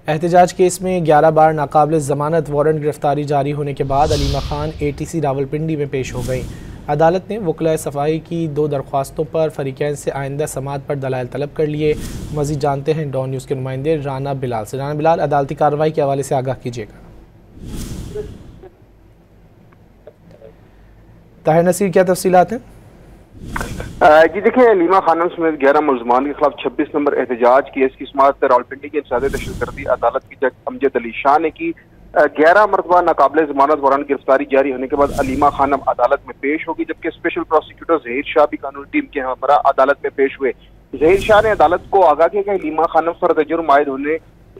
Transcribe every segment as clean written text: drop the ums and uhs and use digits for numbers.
एहतजाज केस में 11 बार नाकाबिल ज़मानत वारंट गिरफ्तारी जारी होने के बाद अलीमा खान ATC रावलपिंडी में पेश हो गई। अदालत ने वकला सफ़ाई की 2 दरख्वास्तों पर फरीकैन से आइंदा समाअत पर दलाइल तलब कर लिए। मज़ीद जानते हैं डॉन न्यूज़ के नुमाइंदे राना बिलाल से। राना बिलाल, अदालती कार्रवाई के हवाले से आगाह कीजिएगा। ताहिर नसीर, क्या तफसीलात हैं? जी देखिए, अलीमा खानम समेत 11 मुलजमान के खिलाफ 26 नंबर एहतजाज केस की समाअत रावलपिंडी की इंसदाद दहशतगर्दी अदालत की जज अमजद अली शाह ने की। 11 मरतबा नाकाबिल जमानत वारंट गिरफ्तारी जारी होने के बाद अलीमा खानम अदालत में पेश होगी, जबकि स्पेशल प्रोसिक्यूटर जहीर शाह भी कानूनी टीम के हमरा अदालत में पेश हुए। जहीर शाह ने अदालत को आगाह किया कि अलीमा खानम फर्द जुर्म आयद होने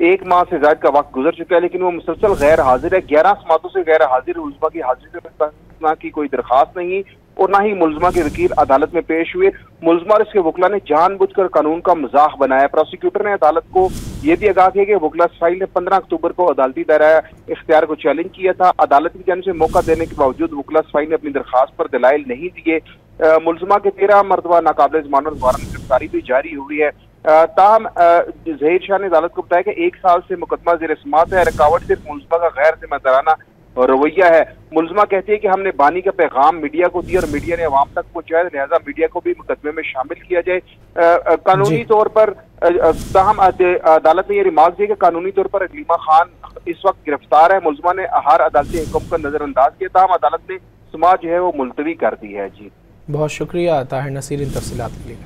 1 माह से ज्यादा का वक्त गुजर चुका है, लेकिन वो मुसलसल गैर हाजिर है। 11 समातों से गैर हाजिर मुलजमा की हाजिरी की कोई दरखास्त नहीं और ना ही मुलजमा के वकील अदालत में पेश हुए। मुलजमा और इसके वकला ने जानबूझकर कानून का मजाक बनाया। प्रोसिक्यूटर ने अदालत को यह भी आगाह किया कि वकला साहिल ने 15 अक्टूबर को अदालती दायरा इख्तियार को चैलेंज किया था। अदालत की जानिब से मौका देने के बावजूद वकला साहिल ने अपनी दरखास्त पर दलाइल नहीं दिए। मुलजमा के 13 मरतबा नाकाबिल जमानत वारंट गिरफ्तारी भी जारी हुई है। ताहम जहीर शाह ने अदालत को बताया कि 1 साल से मुकदमा जेर समाअत है। रुकावट सिर्फ मुलजमा का गैर जिम्मेदाराना रवैया है। मुलजमा कहती है कि हमने बानी का पैगाम मीडिया को दिया और मीडिया ने अवाम तक पहुंचाया, लिहाजा मीडिया को भी मुकदमे में शामिल किया जाए। कानूनी तौर पर ताहम अदालत ने यह रिमार्क दिया कि कानूनी तौर पर अलीमा खान इस वक्त गिरफ्तार है। मुलजमा ने हर अदालती हुक्म का नजरअंदाज किया। ताहम अदालत ने समाअत जो है वो मुलतवी कर दी है। जी, बहुत शुक्रिया ताहिर नसीर इन तफसीलात के लिए।